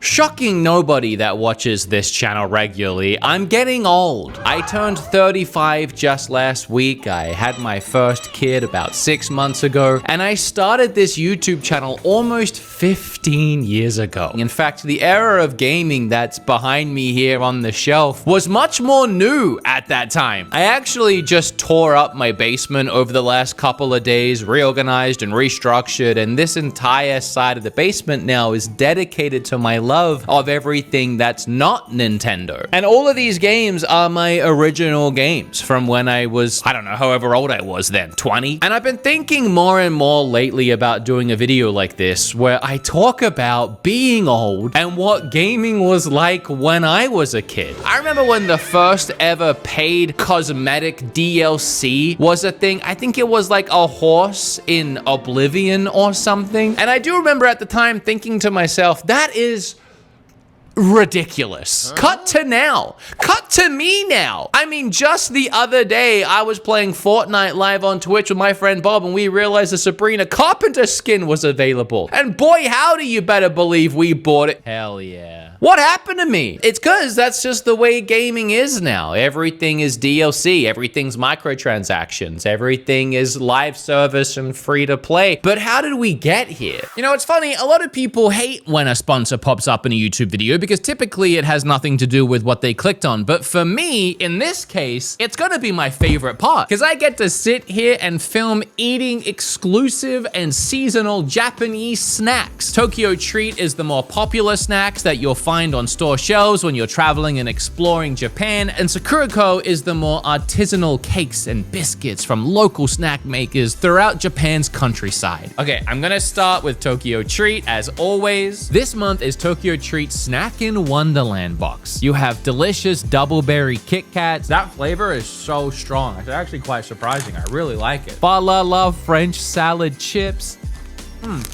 Shocking nobody that watches this channel regularly, I'm getting old. I turned 35 just last week. I had my first kid about 6 months ago, and I started this YouTube channel almost 15 years ago. In fact, the era of gaming that's behind me here on the shelf was much more new at that time. I actually just tore up my basement over the last couple of days, reorganized and restructured, and this entire side of the basement now is dedicated to my love of everything that's not Nintendo. And all of these games are my original games from when I was, I don't know, however old I was then, 20. And I've been thinking more and more lately about doing a video like this where I talk about being old and what gaming was like when I was a kid. I remember when the first ever paid cosmetic DLC was a thing. I think it was like a horse in Oblivion or something. And I do remember at the time thinking to myself, that is ridiculous. Cut to now. Cut to me now. I mean, just the other day, I was playing Fortnite live on Twitch with my friend Bob, and we realized the Sabrina Carpenter skin was available. And boy, howdy, you better believe we bought it. Hell yeah. What happened to me? It's because that's just the way gaming is now. Everything is DLC. Everything's microtransactions. Everything is live service and free to play. But how did we get here? You know, it's funny. A lot of people hate when a sponsor pops up in a YouTube video because typically it has nothing to do with what they clicked on. But for me, in this case, it's gonna be my favorite part because I get to sit here and film eating exclusive and seasonal Japanese snacks. Tokyo Treat is the more popular snacks that you'll find on store shelves when you're traveling and exploring Japan, and Sakurako is the more artisanal cakes and biscuits from local snack makers throughout Japan's countryside. Okay, I'm gonna start with Tokyo Treat as always. This month is Tokyo Treat Snack in Wonderland box. You have delicious double berry Kit Kats. That flavor is so strong. It's actually quite surprising. I really like it. Bala love French salad chips.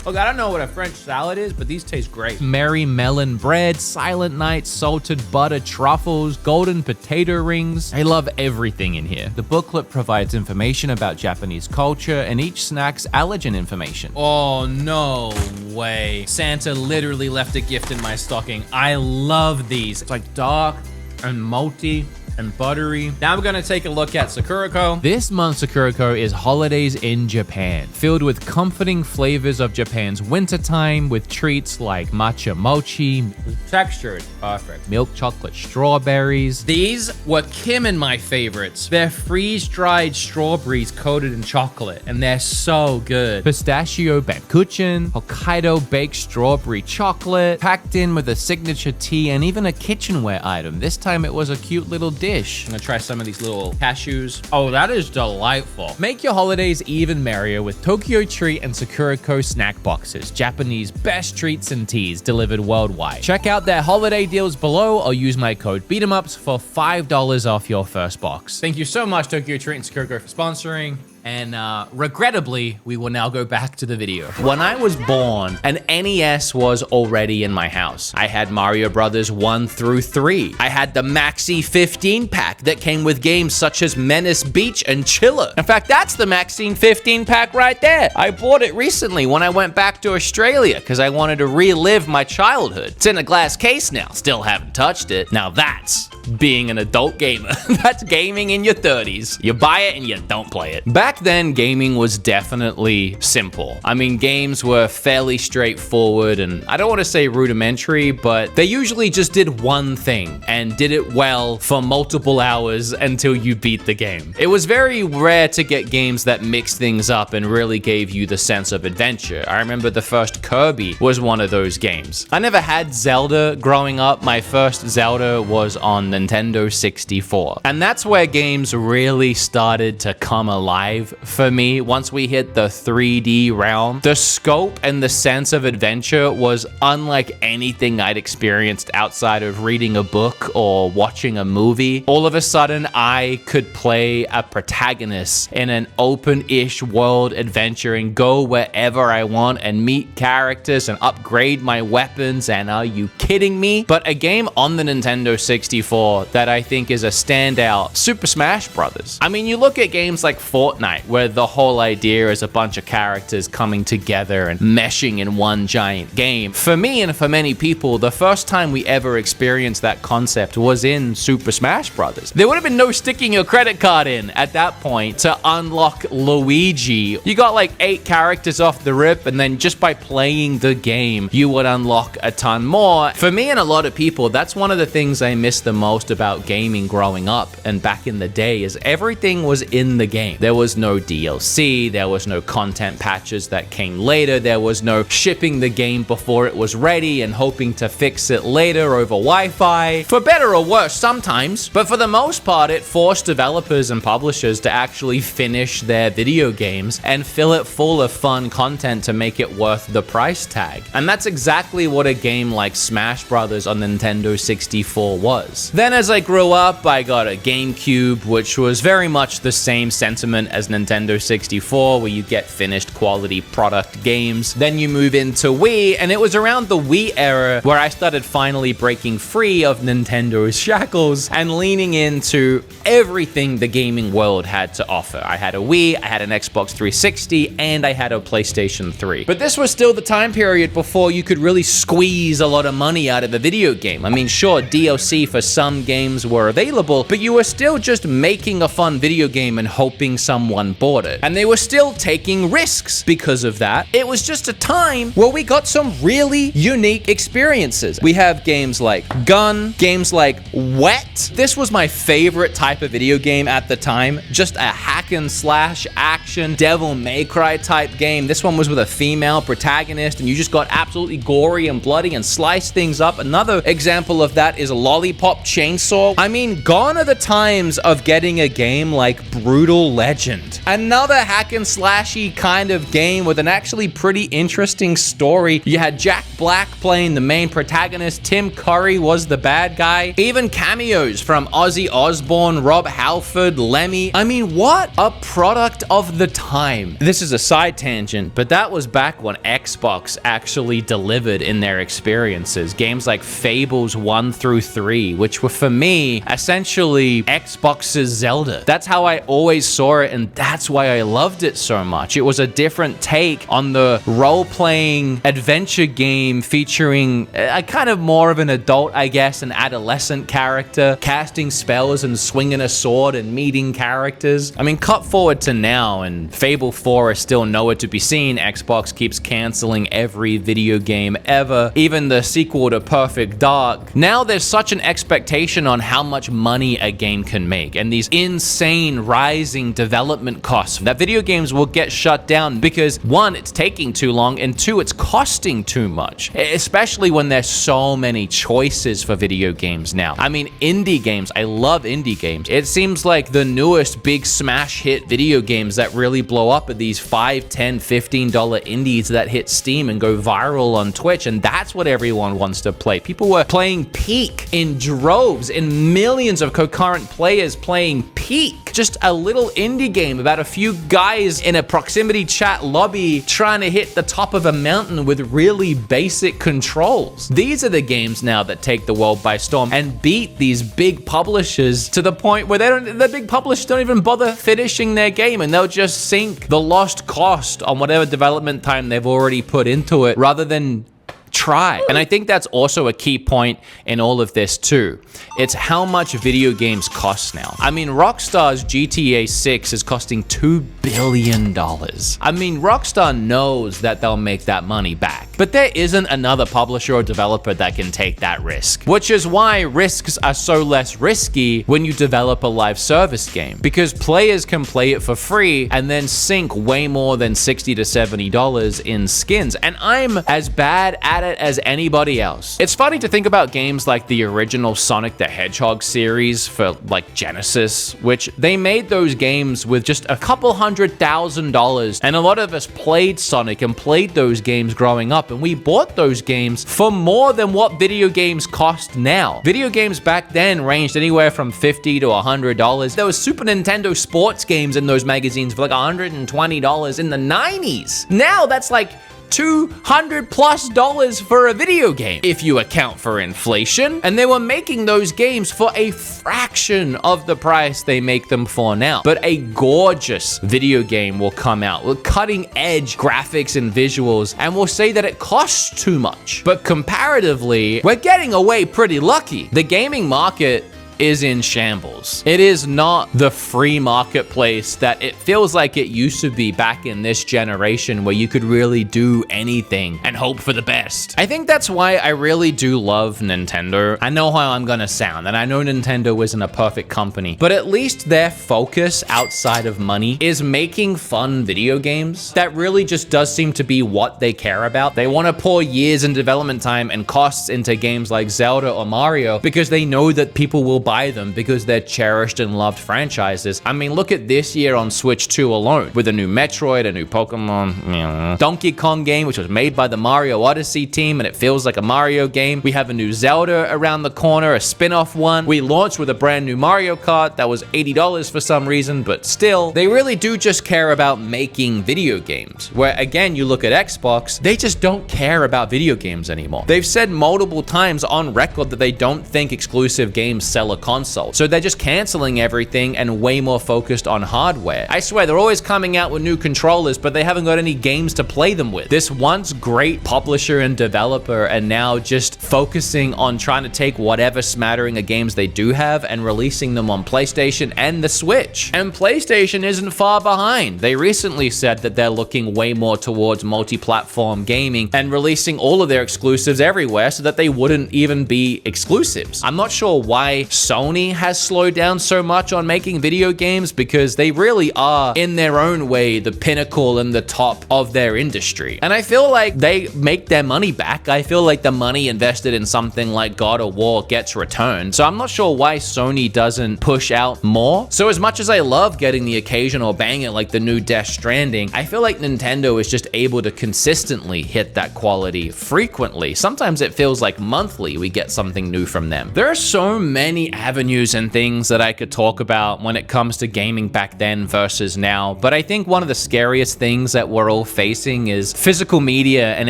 Look, I don't know what a French salad is, but these taste great. Merry melon bread, Silent Night salted butter truffles, golden potato rings. I love everything in here. The booklet provides information about Japanese culture and each snack's allergen information. Oh, no way. Santa literally left a gift in my stocking. I love these. It's like dark and malty and buttery. Now we're gonna take a look at Sakurako. This month Sakurako is holidays in Japan, filled with comforting flavors of Japan's wintertime with treats like matcha mochi. The texture is perfect. Milk chocolate strawberries. These were Kim and my favorites. They're freeze-dried strawberries coated in chocolate, and they're so good. Pistachio bakuchin, Hokkaido baked strawberry chocolate, packed in with a signature tea and even a kitchenware item. This time it was a cute little dish. I'm gonna try some of these little cashews. Oh, that is delightful. Make your holidays even merrier with Tokyo Treat and Sakurako snack boxes. Japanese best treats and teas delivered worldwide. Check out their holiday deals below or use my code BEATEMUPS for $5 off your first box. Thank you so much, Tokyo Treat and Sakurako, for sponsoring. And regrettably, we will now go back to the video. When I was born, an NES was already in my house. I had Mario Brothers 1 through 3. I had the Maxi 15 pack that came with games such as Menace Beach and Chiller. In fact, that's the Maxi 15 pack right there. I bought it recently when I went back to Australia because I wanted to relive my childhood. It's in a glass case now. Still haven't touched it. Now that's being an adult gamer. That's gaming in your 30s. You buy it and you don't play it. Back then, gaming was definitely simple. I mean, games were fairly straightforward and I don't want to say rudimentary, but they usually just did one thing and did it well for multiple hours until you beat the game. It was very rare to get games that mixed things up and really gave you the sense of adventure. I remember the first Kirby was one of those games. I never had Zelda growing up. My first Zelda was on Nintendo 64. And that's where games really started to come alive for me once we hit the 3D realm. The scope and the sense of adventure was unlike anything I'd experienced outside of reading a book or watching a movie. All of a sudden, I could play a protagonist in an open-ish world adventure and go wherever I want and meet characters and upgrade my weapons, and are you kidding me? But a game on the Nintendo 64 that I think is a standout, Super Smash Brothers. I mean, you look at games like Fortnite Fortnite, where the whole idea is a bunch of characters coming together and meshing in one giant game. For me and for many people, the first time we ever experienced that concept was in Super Smash Brothers. There would have been no sticking your credit card in at that point to unlock Luigi. You got like 8 characters off the rip, and then just by playing the game, you would unlock a ton more. For me and a lot of people, that's one of the things I miss the most about gaming growing up and back in the day, is everything was in the game. There was no DLC, there was no content patches that came later, there was no shipping the game before it was ready and hoping to fix it later over Wi-Fi. For better or worse sometimes, but for the most part, it forced developers and publishers to actually finish their video games and fill it full of fun content to make it worth the price tag. And that's exactly what a game like Smash Brothers on Nintendo 64 was. Then as I grew up, I got a GameCube, which was very much the same sentiment as Nintendo 64, where you get finished quality product games. Then you move into Wii, and it was around the Wii era where I started finally breaking free of Nintendo's shackles and leaning into everything the gaming world had to offer. I had a Wii, I had an Xbox 360, and I had a PlayStation 3. But this was still the time period before you could really squeeze a lot of money out of a video game. I mean, sure, DLC for some games were available, but you were still just making a fun video game and hoping someone bought it. And they were still taking risks because of that. It was just a time where we got some really unique experiences. We have games like Gun, games like Wet. This was my favorite type of video game at the time. Just a hack and slash action, Devil May Cry type game. This one was with a female protagonist, and you just got absolutely gory and bloody and sliced things up. Another example of that is Lollipop Chainsaw. I mean, gone are the times of getting a game like Brutal Legend. Another hack and slashy kind of game with an actually pretty interesting story. You had Jack Black playing the main protagonist, Tim Curry was the bad guy. Even cameos from Ozzy Osbourne, Rob Halford, Lemmy. I mean, what a product of the time. This is a side tangent, but that was back when Xbox actually delivered in their experiences. Games like Fables 1 through 3, which were for me essentially Xbox's Zelda. That's how I always saw it, and that's why I loved it so much. It was a different take on the role-playing adventure game featuring a kind of more of an adult, I guess, an adolescent character, casting spells and swinging a sword and meeting characters. I mean, cut forward to now, and Fable 4 is still nowhere to be seen. Xbox keeps canceling every video game ever, even the sequel to Perfect Dark. Now there's such an expectation on how much money a game can make, and these insane rising development costs that video games will get shut down because 1, it's taking too long, and 2, it's costing too much, especially when there's so many choices for video games now. I mean, indie games, I love indie games. It seems like the newest big smash hit video games that really blow up are these $5, $10, $15 indies that hit Steam and go viral on Twitch, and that's what everyone wants to play. People were playing Peak in droves, in millions of concurrent players playing Peak. Just a little indie game about a few guys in a proximity chat lobby trying to hit the top of a mountain with really basic controls. These are the games now that take the world by storm and beat these big publishers to the point where the big publishers don't even bother finishing their game, and they'll just sink the lost cost on whatever development time they've already put into it rather than try. And I think that's also a key point in all of this too. It's how much video games cost now. I mean, Rockstar's GTA 6 is costing $2 billion. I mean, Rockstar knows that they'll make that money back, but there isn't another publisher or developer that can take that risk, which is why risks are so less risky when you develop a live service game, because players can play it for free and then sink way more than $60 to $70 in skins. And I'm as bad at it as anybody else. It's funny to think about games like the original Sonic the Hedgehog series for like Genesis, which they made those games with just a couple $100,000, and a lot of us played Sonic and played those games growing up, and we bought those games for more than what video games cost now. Video games back then ranged anywhere from $50 to $100. There was Super Nintendo sports games in those magazines for like $120 in the 90s. Now that's like $200+ for a video game if you account for inflation. And they were making those games for a fraction of the price they make them for now. But a gorgeous video game will come out with cutting edge graphics and visuals, and we'll say that it costs too much. But comparatively, we're getting away pretty lucky. The gaming market is in shambles. It is not the free marketplace that it feels like it used to be back in this generation, where you could really do anything and hope for the best. I think that's why I really do love Nintendo. I know how I'm gonna sound, and I know Nintendo isn't a perfect company, but at least their focus outside of money is making fun video games. That really just does seem to be what they care about. They want to pour years in development time and costs into games like Zelda or Mario because they know that people will buy them because they're cherished and loved franchises. I mean, look at this year on Switch 2 alone, with a new Metroid, a new Pokemon, Donkey Kong game, which was made by the Mario Odyssey team, and it feels like a Mario game. We have a new Zelda around the corner, a spin-off one. We launched with a brand new Mario Kart that was $80 for some reason, but still, they really do just care about making video games. Where again, you look at Xbox, they just don't care about video games anymore. They've said multiple times on record that they don't think exclusive games sell a console. So they're just canceling everything and way more focused on hardware. I swear, they're always coming out with new controllers, but they haven't got any games to play them with. This once great publisher and developer are now just focusing on trying to take whatever smattering of games they do have and releasing them on PlayStation and the Switch. And PlayStation isn't far behind. They recently said that they're looking way more towards multi-platform gaming and releasing all of their exclusives everywhere so that they wouldn't even be exclusives. I'm not sure why Sony has slowed down so much on making video games, because they really are, in their own way, the pinnacle and the top of their industry. And I feel like they make their money back. I feel like the money invested in something like God of War gets returned. So I'm not sure why Sony doesn't push out more. So as much as I love getting the occasional banger like the new Death Stranding, I feel like Nintendo is just able to consistently hit that quality frequently. Sometimes it feels like monthly we get something new from them. There are so many avenues and things that I could talk about when it comes to gaming back then versus now, but I think one of the scariest things that we're all facing is physical media and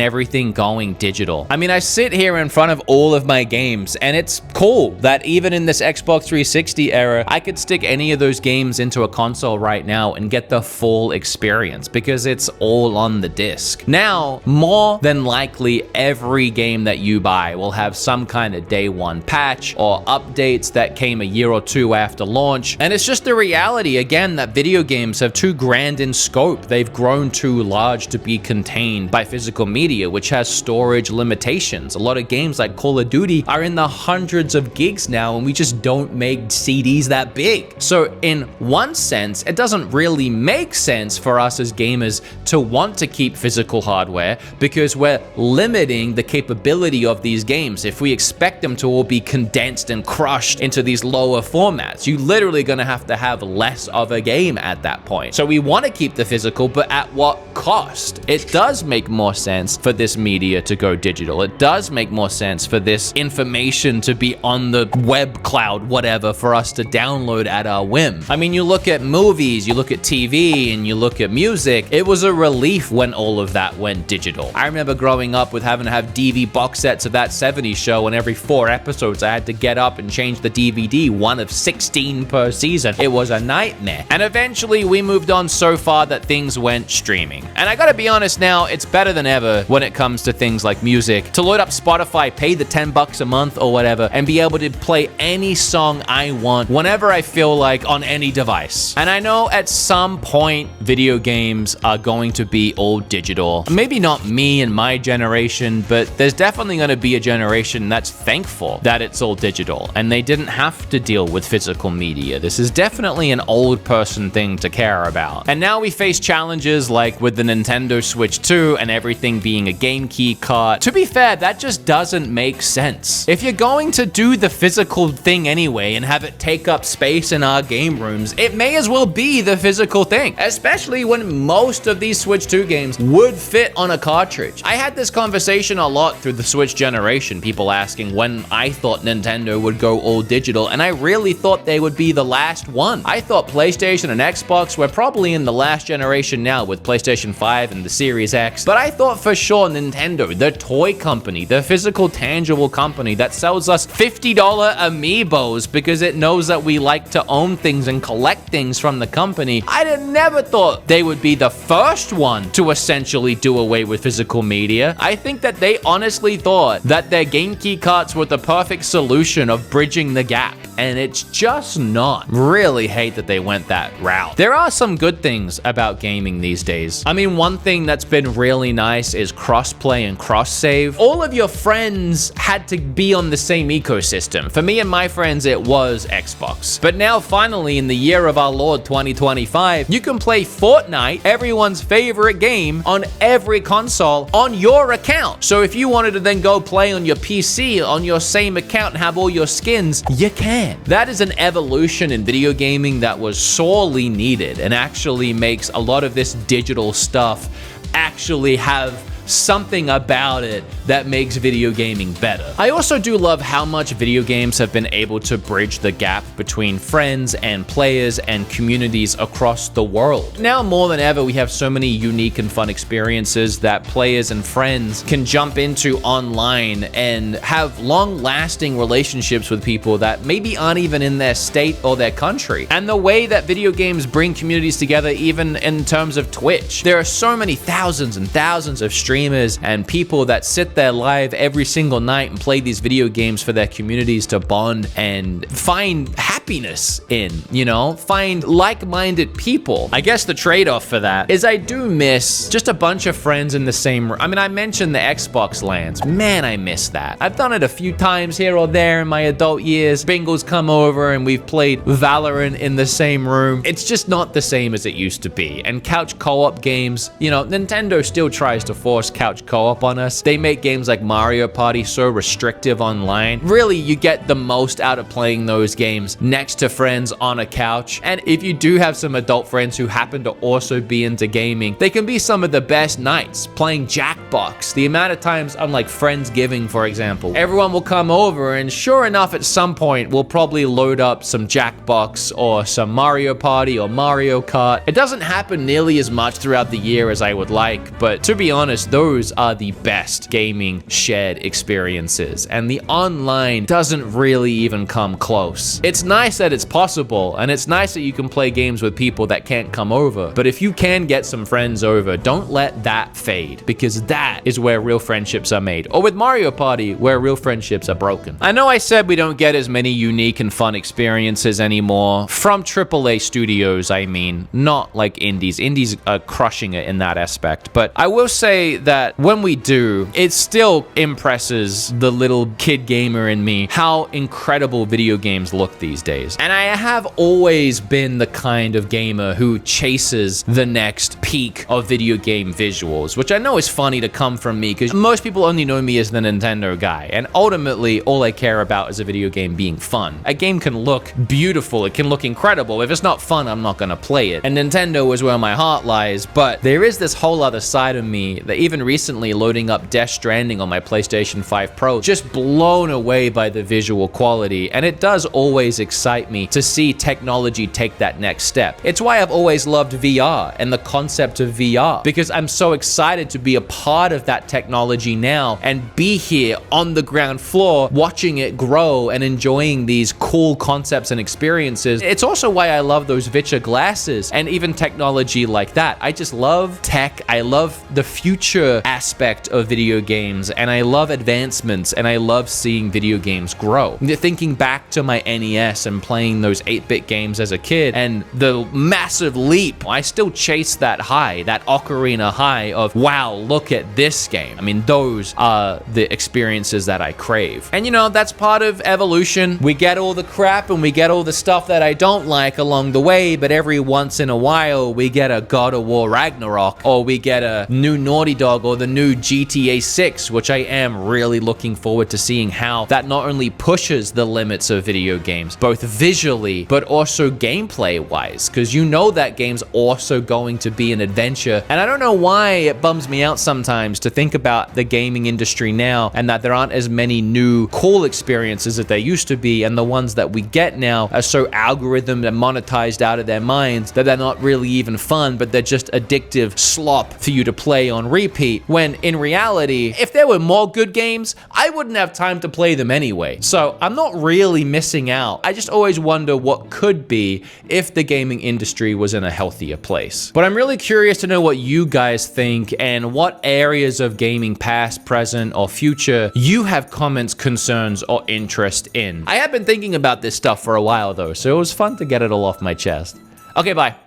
everything going digital. I mean, I sit here in front of all of my games, and it's cool that even in this Xbox 360 era, I could stick any of those games into a console right now and get the full experience because it's all on the disc. Now, more than likely, every game that you buy will have some kind of day one patch or updates that came a year or two after launch. And it's just the reality, again, that video games have too grand in scope. They've grown too large to be contained by physical media, which has storage limitations. A lot of games like Call of Duty are in the hundreds of gigs now, and we just don't make CDs that big. So in one sense, it doesn't really make sense for us as gamers to want to keep physical hardware because we're limiting the capability of these games. If we expect them to all be condensed and crushed into these lower formats, you literally gonna have to have less of a game at that point. So we want to keep the physical, but at what cost? It does make more sense for this media to go digital. It does make more sense for this information to be on the web cloud, whatever, for us to download at our whim. I mean, you look at movies, you look at TV, and you look at music. It was a relief when all of that went digital. I remember growing up with having to have DVD box sets of That 70s Show, and every 4 episodes I had to get up and change the DVD, one of 16 per season. It was a nightmare. And eventually we moved on so far that things went streaming. And I gotta be honest now, it's better than ever when it comes to things like music. To load up Spotify, pay the $10 a month or whatever, and be able to play any song I want whenever I feel like on any device. And I know at some point video games are going to be all digital. Maybe not me and my generation, but there's definitely going to be a generation that's thankful that it's all digital and they didn't have to deal with physical media. This is definitely an old person thing to care about. And now we face challenges like with the Nintendo Switch 2 and everything being a game key card. To be fair, that just doesn't make sense. If you're going to do the physical thing anyway and have it take up space in our game rooms, it may as well be the physical thing, especially when most of these Switch 2 games would fit on a cartridge. I had this conversation a lot through the Switch generation, people asking when I thought Nintendo would go all digital, and I really thought they would be the last one. I thought PlayStation and Xbox were probably in the last generation now with PlayStation 5 and the Series X, but I thought for sure Nintendo, the toy company, the physical, tangible company that sells us $50 amiibos because it knows that we like to own things and collect things from the company, I never thought they would be the first one to essentially do away with physical media. I think that they honestly thought that their Game Key carts were the perfect solution of bridging the gap, and it's just not. Really hate that they went that route. There are some good things about gaming these days. I mean, one thing that's been really nice is crossplay and cross-save. All of your friends had to be on the same ecosystem. For me and my friends, it was Xbox. But now, finally, in the year of our Lord 2025, you can play Fortnite, everyone's favorite game, on every console on your account. So if you wanted to then go play on your PC on your same account and have all your skins, you can. That is an evolution in video gaming that was sorely needed and actually makes a lot of this digital stuff actually have something about it that makes video gaming better. I also do love how much video games have been able to bridge the gap between friends and players and communities across the world. Now more than ever, we have so many unique and fun experiences that players and friends can jump into online and have long-lasting relationships with people that maybe aren't even in their state or their country. And the way that video games bring communities together, even in terms of Twitch, there are so many thousands and thousands of streamers and people that sit there live every single night and play these video games for their communities to bond and find happiness in, you know, find like-minded people. I guess the trade-off for that is I do miss just a bunch of friends in the same room. I mean, I mentioned the Xbox LANs. Man, I miss that. I've done it a few times here or there in my adult years. Bingle's come over and we've played Valorant in the same room. It's just not the same as it used to be. And couch co-op games, you know, Nintendo still tries to force couch co-op on us. They make games like Mario Party so restrictive online. Really, you get the most out of playing those games next to friends on a couch. And if you do have some adult friends who happen to also be into gaming, they can be some of the best nights playing Jackbox. The amount of times on like Friendsgiving, for example, everyone will come over and sure enough, at some point, we'll probably load up some Jackbox or some Mario Party or Mario Kart. It doesn't happen nearly as much throughout the year as I would like, but to be honest, those are the best gaming shared experiences, and the online doesn't really even come close. It's nice that it's possible, and it's nice that you can play games with people that can't come over, but if you can get some friends over, don't let that fade, because that is where real friendships are made. Or with Mario Party, where real friendships are broken. I know I said we don't get as many unique and fun experiences anymore from AAA studios, I mean, not like indies. Indies are crushing it in that aspect, but I will say that when we do, it still impresses the little kid gamer in me how incredible video games look these days. And I have always been the kind of gamer who chases the next peak of video game visuals, which I know is funny to come from me because most people only know me as the Nintendo guy. And ultimately, all I care about is a video game being fun. A game can look beautiful, it can look incredible. If it's not fun, I'm not gonna play it. And Nintendo is where my heart lies, but there is this whole other side of me that even recently loading up Death Stranding on my PlayStation 5 Pro, just blown away by the visual quality, and it does always excite me to see technology take that next step. It's why I've always loved VR and the concept of VR, because I'm so excited to be a part of that technology now and be here on the ground floor watching it grow and enjoying these cool concepts and experiences. It's also why I love those Vicha glasses and even technology like that. I just love tech. I love the future aspect of video games, and I love advancements, and I love seeing video games grow. Thinking back to my NES and playing those 8-bit games as a kid and the massive leap, I still chase that high, that Ocarina high of, wow, look at this game. I mean, those are the experiences that I crave. And you know, that's part of evolution. We get all the crap and we get all the stuff that I don't like along the way, but every once in a while we get a God of War Ragnarok, or we get a new Naughty Dog Dog or the new GTA 6, which I am really looking forward to seeing how that not only pushes the limits of video games, both visually, but also gameplay-wise, because you know that game's also going to be an adventure. And I don't know why it bums me out sometimes to think about the gaming industry now and that there aren't as many new cool experiences that there used to be, and the ones that we get now are so algorithmed and monetized out of their minds that they're not really even fun, but they're just addictive slop for you to play on repeat, when in reality, if there were more good games, I wouldn't have time to play them anyway. So I'm not really missing out. I just always wonder what could be if the gaming industry was in a healthier place. But I'm really curious to know what you guys think and what areas of gaming, past, present, or future, you have comments, concerns, or interest in. I have been thinking about this stuff for a while though, so it was fun to get it all off my chest. Okay, bye.